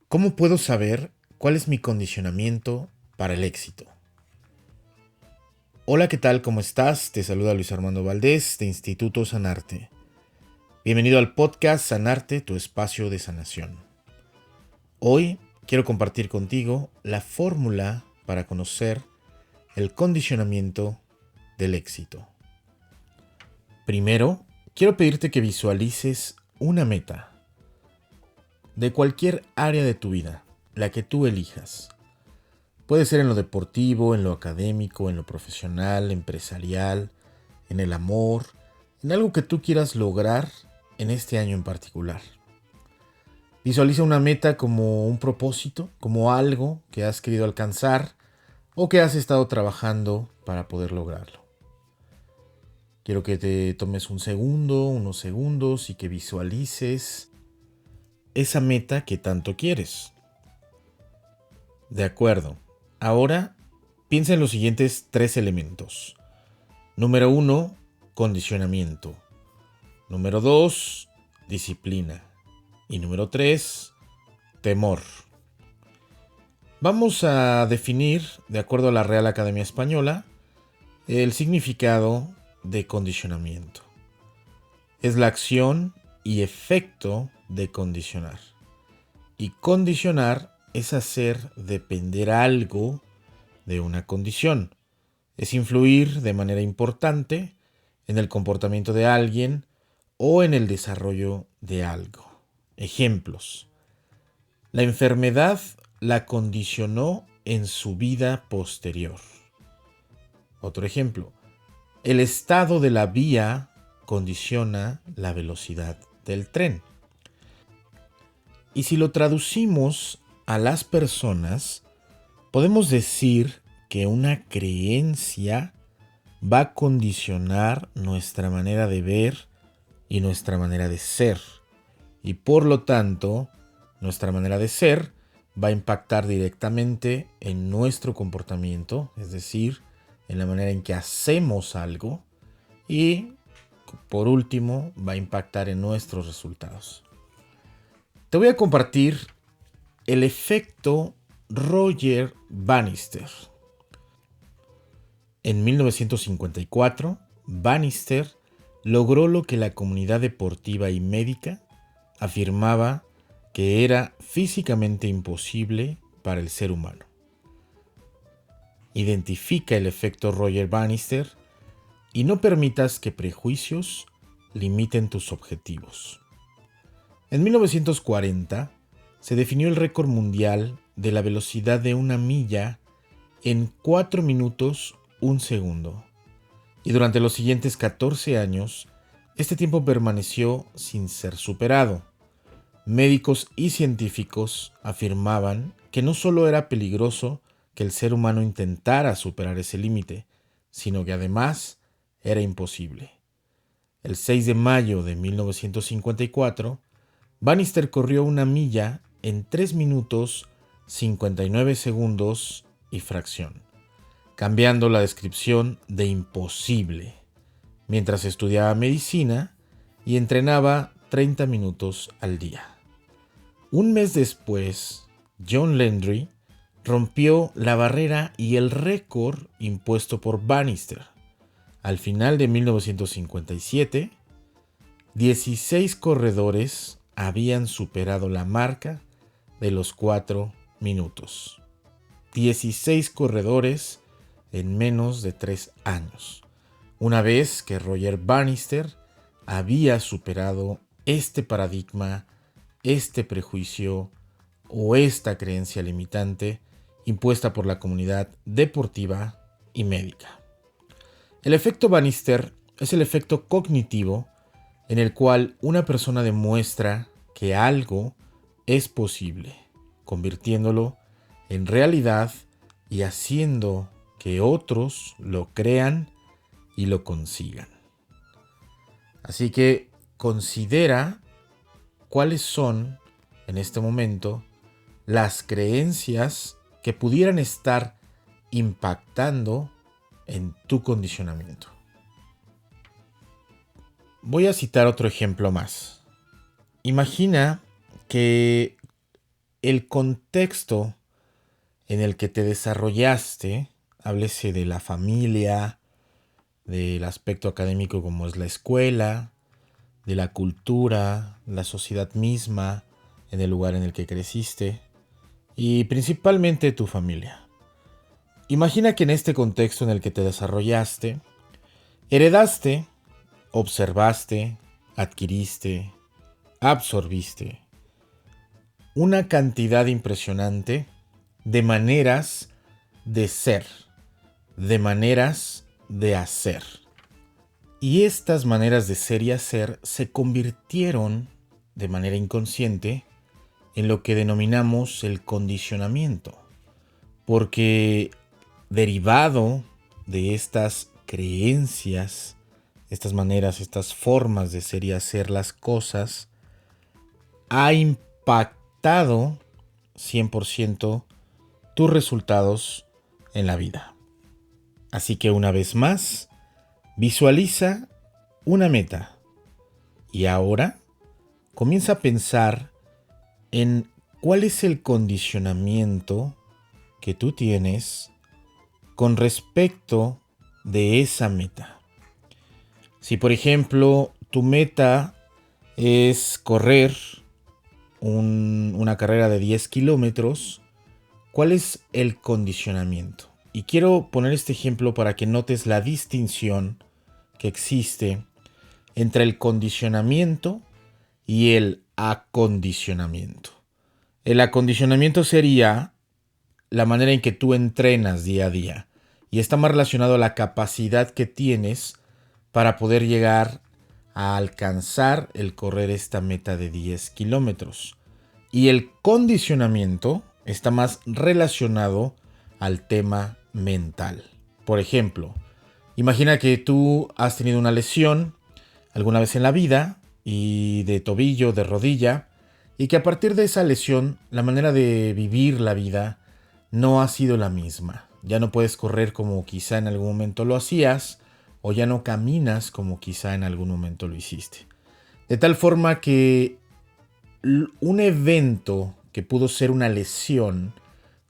¿Cómo puedo saber cuál es mi condicionamiento para el éxito? Hola, ¿qué tal? ¿Cómo estás? Te saluda Luis Armando Valdés de Instituto Sanarte. Bienvenido al podcast Sanarte, tu espacio de sanación. Hoy quiero compartir contigo la fórmula para conocer el condicionamiento del éxito. Primero, quiero pedirte que visualices una meta de cualquier área de tu vida, la que tú elijas. Puede ser en lo deportivo, en lo académico, en lo profesional, empresarial, en el amor, en algo que tú quieras lograr en este año en particular. Visualiza una meta como un propósito, como algo que has querido alcanzar o que has estado trabajando para poder lograrlo. Quiero que te tomes un segundo, unos segundos y que visualices esa meta que tanto quieres. De acuerdo. Ahora piensa en los siguientes tres elementos. Número 1, condicionamiento. Número 2, disciplina. Y número 3, temor. Vamos a definir, de acuerdo a la Real Academia Española, el significado de condicionamiento. Es la acción y efecto de condicionar. Y condicionar es hacer depender algo de una condición. Es influir de manera importante en el comportamiento de alguien o en el desarrollo de algo. Ejemplos. La enfermedad la condicionó en su vida posterior. Otro ejemplo. El estado de la vía condiciona la velocidad del tren. Y si lo traducimos a las personas, podemos decir que una creencia va a condicionar nuestra manera de ver y nuestra manera de ser. Y por lo tanto, nuestra manera de ser va a impactar directamente en nuestro comportamiento, es decir, en la manera en que hacemos algo. Y por último, va a impactar en nuestros resultados. Te voy a compartir el efecto Roger Bannister. En 1954, Bannister logró lo que la comunidad deportiva y médica afirmaba que era físicamente imposible para el ser humano. Identifica el efecto Roger Bannister y no permitas que prejuicios limiten tus objetivos. En 1940 se definió el récord mundial de la velocidad de una milla en 4 minutos 1 segundo. Y durante los siguientes 14 años, este tiempo permaneció sin ser superado. Médicos y científicos afirmaban que no solo era peligroso que el ser humano intentara superar ese límite, sino que además era imposible. El 6 de mayo de 1954, Bannister corrió una milla en 3 minutos 59 segundos y fracción, cambiando la descripción de imposible, mientras estudiaba medicina y entrenaba 30 minutos al día. Un mes después, John Landry rompió la barrera y el récord impuesto por Bannister. Al final de 1957, 16 corredores habían superado la marca de los 4 minutos. 16 corredores en menos de 3 años. Una vez que Roger Bannister había superado este paradigma, este prejuicio o esta creencia limitante impuesta por la comunidad deportiva y médica. El efecto Bannister es el efecto cognitivo en el cual una persona demuestra que algo es posible, convirtiéndolo en realidad y haciendo que otros lo crean y lo consigan. Así que considera cuáles son, en este momento, las creencias que pudieran estar impactando en tu condicionamiento. Voy a citar otro ejemplo más. Imagina que el contexto en el que te desarrollaste, háblese de la familia, del aspecto académico como es la escuela, de la cultura, la sociedad misma, en el lugar en el que creciste y principalmente tu familia. Imagina que en este contexto en el que te desarrollaste, heredaste, observaste, adquiriste, absorbiste una cantidad impresionante de maneras de ser, de maneras de hacer. Y estas maneras de ser y hacer se convirtieron de manera inconsciente en lo que denominamos el condicionamiento, porque derivado de estas creencias, estas maneras, estas formas de ser y hacer las cosas, ha impactado 100% tus resultados en la vida. Así que una vez más, visualiza una meta y ahora comienza a pensar en cuál es el condicionamiento que tú tienes con respecto de esa meta. Si por ejemplo tu meta es correr una carrera de 10 kilómetros, ¿cuál es el condicionamiento? Y quiero poner este ejemplo para que notes la distinción que existe entre el condicionamiento y el acondicionamiento. El acondicionamiento sería la manera en que tú entrenas día a día y está más relacionado a la capacidad que tienes para poder llegar a alcanzar el correr esta meta de 10 kilómetros. Y el condicionamiento está más relacionado al tema mental. Por ejemplo, imagina que tú has tenido una lesión alguna vez en la vida, y de tobillo, de rodilla, y que a partir de esa lesión la manera de vivir la vida no ha sido la misma. Ya no puedes correr como quizá en algún momento lo hacías, o ya no caminas como quizá en algún momento lo hiciste. De tal forma que un evento que pudo ser una lesión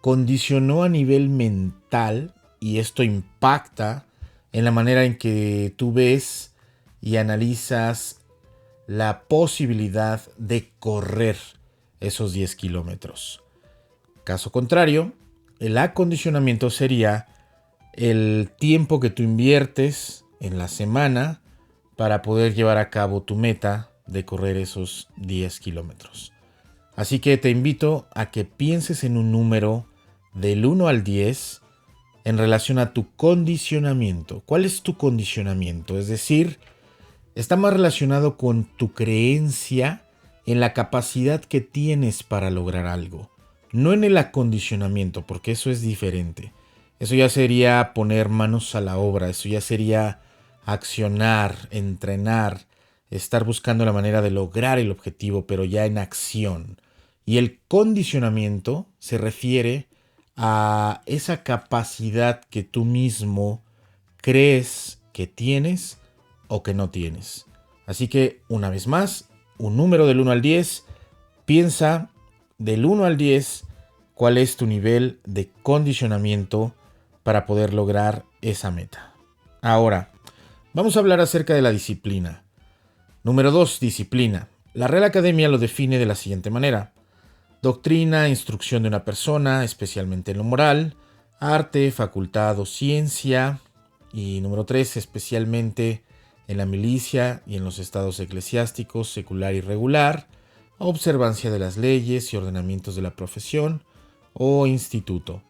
condicionó a nivel mental, y esto impacta en la manera en que tú ves y analizas la posibilidad de correr esos 10 kilómetros. Caso contrario, el acondicionamiento sería el tiempo que tú inviertes en la semana para poder llevar a cabo tu meta de correr esos 10 kilómetros. Así que te invito a que pienses en un número del 1 al 10 en relación a tu condicionamiento. ¿Cuál es tu condicionamiento? Es decir, está más relacionado con tu creencia en la capacidad que tienes para lograr algo, no en el acondicionamiento, porque eso es diferente. Eso ya sería poner manos a la obra, eso ya sería accionar, entrenar, estar buscando la manera de lograr el objetivo, pero ya en acción. Y el condicionamiento se refiere a esa capacidad que tú mismo crees que tienes o que no tienes. Así que, una vez más, un número del 1 al 10, piensa del 1 al 10 cuál es tu nivel de condicionamiento para poder lograr esa meta. Ahora, vamos a hablar acerca de la disciplina. Número 2, disciplina. La Real Academia lo define de la siguiente manera: doctrina, instrucción de una persona, especialmente en lo moral; arte, facultad o ciencia. Y número 3, especialmente en la milicia y en los estados eclesiásticos, secular y regular; observancia de las leyes y ordenamientos de la profesión o instituto.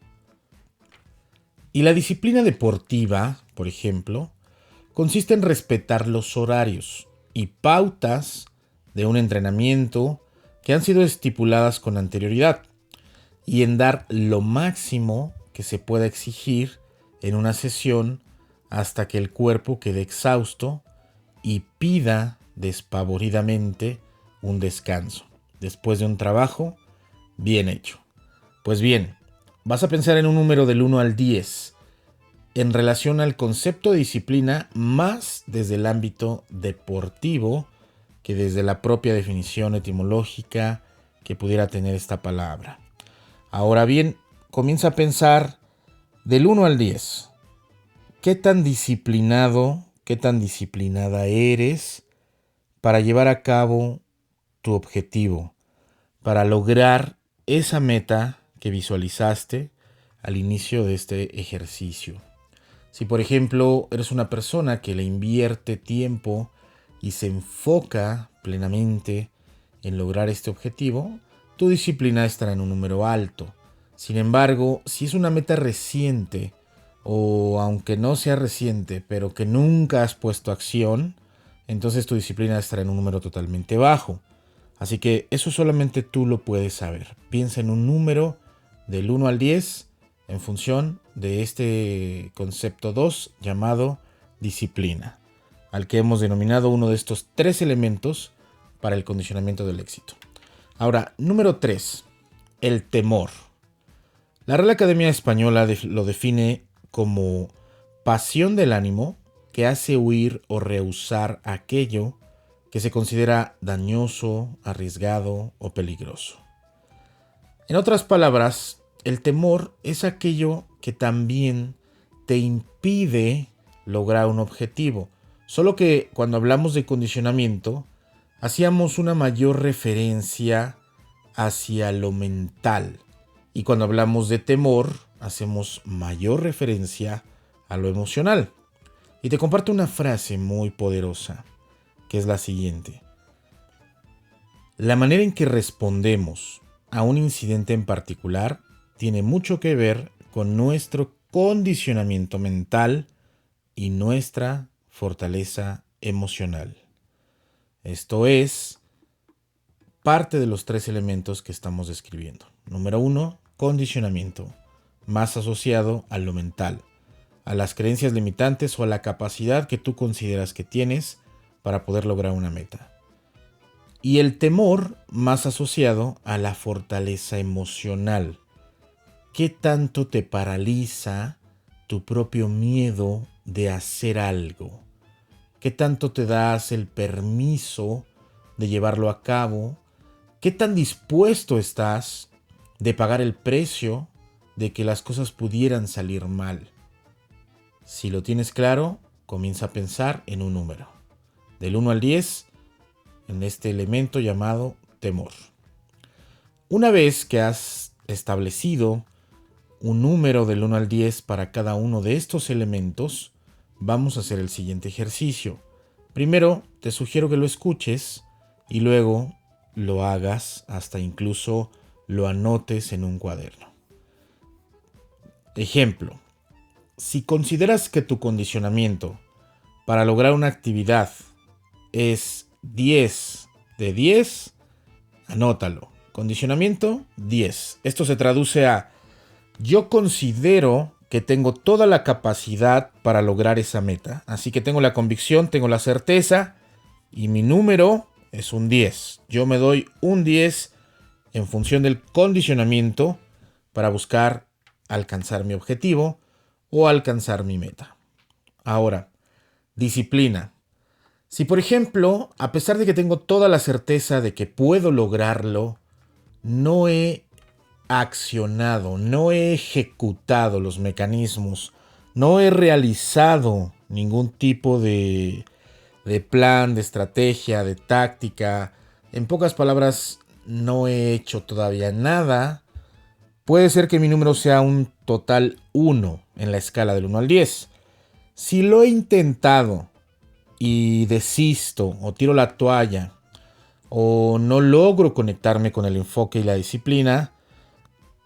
Y la disciplina deportiva, por ejemplo, consiste en respetar los horarios y pautas de un entrenamiento que han sido estipuladas con anterioridad, y en dar lo máximo que se pueda exigir en una sesión hasta que el cuerpo quede exhausto y pida despavoridamente un descanso después de un trabajo bien hecho. Pues bien, vas a pensar en un número del 1 al 10 en relación al concepto de disciplina, más desde el ámbito deportivo que desde la propia definición etimológica que pudiera tener esta palabra. Ahora bien, comienza a pensar del 1 al 10. ¿Qué tan disciplinado, qué tan disciplinada eres para llevar a cabo tu objetivo, para lograr esa meta que visualizaste al inicio de este ejercicio? Si, por ejemplo, eres una persona que le invierte tiempo y se enfoca plenamente en lograr este objetivo, tu disciplina estará en un número alto. Sin embargo, si es una meta reciente, o aunque no sea reciente, pero que nunca has puesto acción, entonces tu disciplina estará en un número totalmente bajo. Así que eso solamente tú lo puedes saber. Piensa en un número del 1 al 10 en función de este concepto 2 llamado disciplina, al que hemos denominado uno de estos 3 elementos para el condicionamiento del éxito. Ahora, número 3, el temor. La Real Academia Española lo define como pasión del ánimo que hace huir o rehusar aquello que se considera dañoso, arriesgado o peligroso. En otras palabras, el temor es aquello que también te impide lograr un objetivo. Solo que cuando hablamos de condicionamiento, hacíamos una mayor referencia hacia lo mental. Y cuando hablamos de temor, hacemos mayor referencia a lo emocional. Y te comparto una frase muy poderosa, que es la siguiente. La manera en que respondemos a un incidente en particular tiene mucho que ver con nuestro condicionamiento mental y nuestra fortaleza emocional. Esto es parte de los 3 elementos que estamos describiendo. Número 1, condicionamiento, más asociado a lo mental, a las creencias limitantes o a la capacidad que tú consideras que tienes para poder lograr una meta. Y el temor, más asociado a la fortaleza emocional. ¿Qué tanto te paraliza tu propio miedo de hacer algo? ¿Qué tanto te das el permiso de llevarlo a cabo? ¿Qué tan dispuesto estás de pagar el precio de que las cosas pudieran salir mal? Si lo tienes claro, comienza a pensar en un número. Del 1 al 10, en este elemento llamado temor. Una vez que has establecido un número del 1 al 10 para cada uno de estos elementos, vamos a hacer el siguiente ejercicio. Primero, te sugiero que lo escuches y luego lo hagas, hasta incluso lo anotes en un cuaderno. Ejemplo, si consideras que tu condicionamiento para lograr una actividad es 10 de 10, anótalo. Condicionamiento 10. Esto se traduce a: yo considero que tengo toda la capacidad para lograr esa meta. Así que tengo la convicción, tengo la certeza y mi número es un 10. Yo me doy un 10 en función del condicionamiento para buscar alcanzar mi objetivo o alcanzar mi meta. Ahora, disciplina. Si, por ejemplo, a pesar de que tengo toda la certeza de que puedo lograrlo, no he accionado, no he ejecutado los mecanismos, no he realizado ningún tipo de plan, de estrategia, de táctica, en pocas palabras, no he hecho todavía nada, puede ser que mi número sea un total 1 en la escala del 1 al 10. Si lo he intentado y desisto o tiro la toalla o no logro conectarme con el enfoque y la disciplina,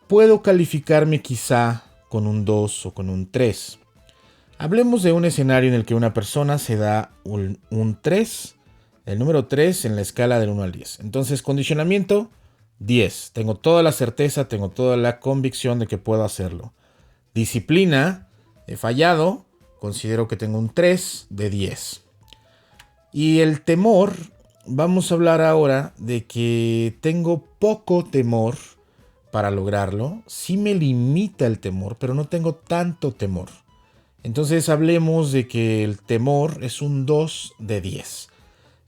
puedo calificarme quizá con un 2 o con un 3. Hablemos de un escenario en el que una persona se da un 3, el número 3 en la escala del 1 al 10. Entonces, condicionamiento 10. Tengo toda la certeza, tengo toda la convicción de que puedo hacerlo. Disciplina, he fallado, considero que tengo un 3 de 10. Y el temor, vamos a hablar ahora de que tengo poco temor para lograrlo. Sí me limita el temor, pero no tengo tanto temor. Entonces hablemos de que el temor es un 2 de 10.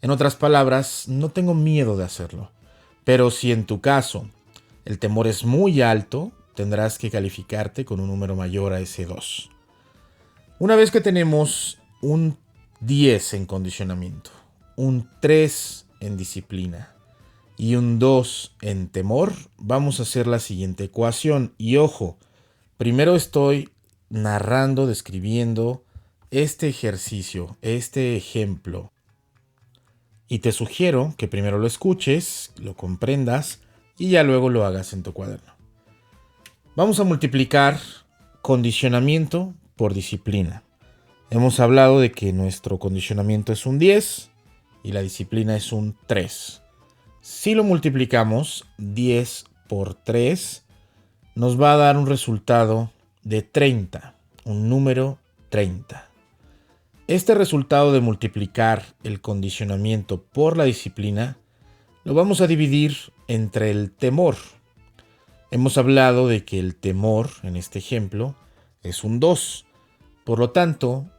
En otras palabras, no tengo miedo de hacerlo, Pero si en tu caso el temor es muy alto, tendrás que calificarte con un número mayor a ese 2. Una vez que tenemos un 10 en condicionamiento, un 3 en disciplina y un 2 en temor, vamos a hacer la siguiente ecuación. Y ojo, primero estoy narrando, describiendo este ejercicio, este ejemplo. Y te sugiero que primero lo escuches, lo comprendas y ya luego lo hagas en tu cuaderno. Vamos a multiplicar condicionamiento por disciplina. Hemos hablado de que nuestro condicionamiento es un 10 y la disciplina es un 3. Si lo multiplicamos, 10 por 3 nos va a dar un resultado de 30, un número 30. Este resultado de multiplicar el condicionamiento por la disciplina lo vamos a dividir entre el temor. Hemos hablado de que el temor, en este ejemplo, es un 2. Por lo tanto,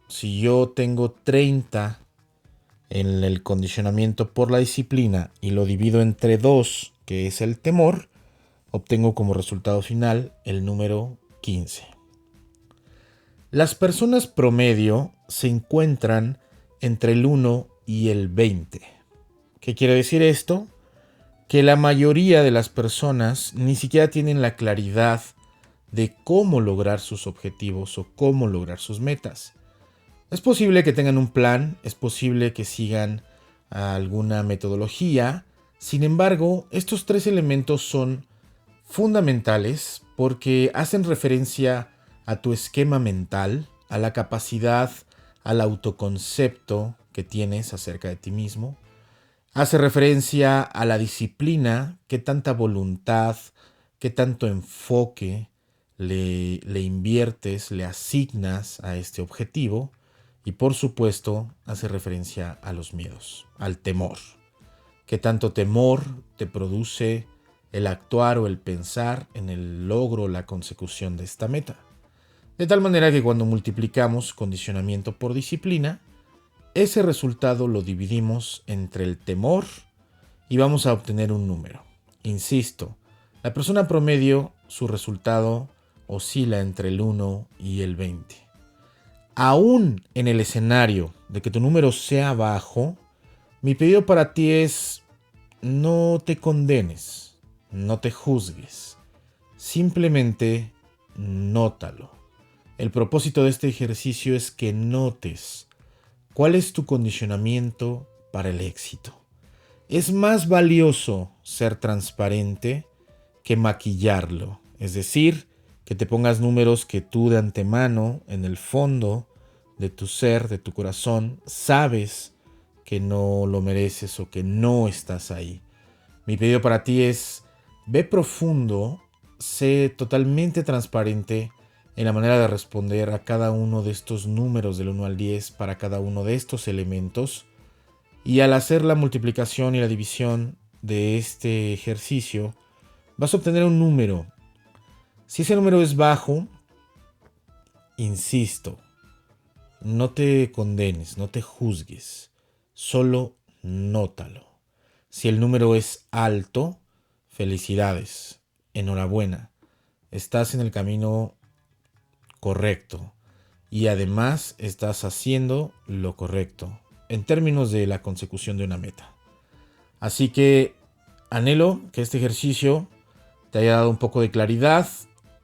si yo tengo 30 en el condicionamiento por la disciplina y lo divido entre 2, que es el temor, obtengo como resultado final el número 15. Las personas promedio se encuentran entre el 1 y el 20. ¿Qué quiere decir esto? Que la mayoría de las personas ni siquiera tienen la claridad de cómo lograr sus objetivos o cómo lograr sus metas. Es posible que tengan un plan, es posible que sigan alguna metodología. Sin embargo, estos 3 elementos son fundamentales porque hacen referencia a tu esquema mental, a la capacidad, al autoconcepto que tienes acerca de ti mismo. Hace referencia a la disciplina, qué tanta voluntad, qué tanto enfoque le inviertes, le asignas a este objetivo. Y por supuesto, hace referencia a los miedos, al temor. Qué tanto temor te produce el actuar o el pensar en el logro, la consecución de esta meta. De tal manera que cuando multiplicamos condicionamiento por disciplina, ese resultado lo dividimos entre el temor y vamos a obtener un número. Insisto, la persona promedio, su resultado oscila entre el 1 y el 20. Aún en el escenario de que tu número sea bajo, mi pedido para ti es: no te condenes, no te juzgues, simplemente nótalo. El propósito de este ejercicio es que notes cuál es tu condicionamiento para el éxito. Es más valioso ser transparente que maquillarlo, es decir, que te pongas números que tú de antemano, en el fondo de tu ser, de tu corazón, sabes que no lo mereces o que no estás ahí. Mi pedido para ti es: ve profundo, sé totalmente transparente en la manera de responder a cada uno de estos números del 1 al 10 para cada uno de estos elementos. Y al hacer la multiplicación y la división de este ejercicio, vas a obtener un número. Si ese número es bajo, insisto, no te condenes, no te juzgues, solo nótalo. Si el número es alto, felicidades, enhorabuena, estás en el camino correcto y además estás haciendo lo correcto en términos de la consecución de una meta. Así que anhelo que este ejercicio te haya dado un poco de claridad,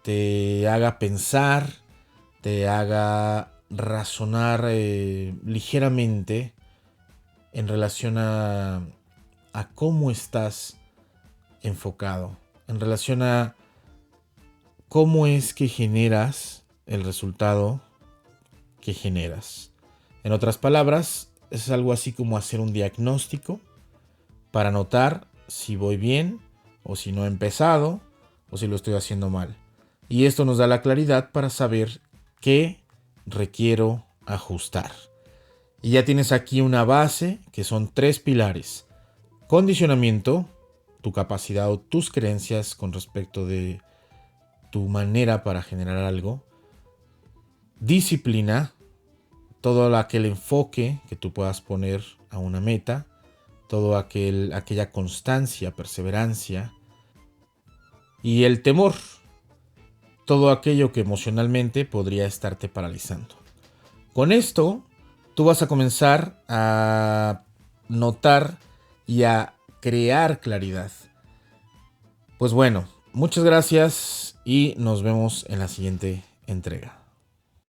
te haga pensar, te haga razonar ligeramente en relación a cómo estás enfocado, en relación a cómo es que generas el resultado que generas. En otras palabras, es algo así como hacer un diagnóstico para notar si voy bien o si no he empezado o si lo estoy haciendo mal. Y esto nos da la claridad para saber qué requiero ajustar. Y ya tienes aquí una base que son 3 pilares: condicionamiento, tu capacidad o tus creencias con respecto de tu manera para generar algo; disciplina, todo aquel enfoque que tú puedas poner a una meta; aquella constancia, perseverancia y el temor, todo aquello que emocionalmente podría estarte paralizando. Con esto, tú vas a comenzar a notar y a crear claridad. Pues bueno, muchas gracias y nos vemos en la siguiente entrega.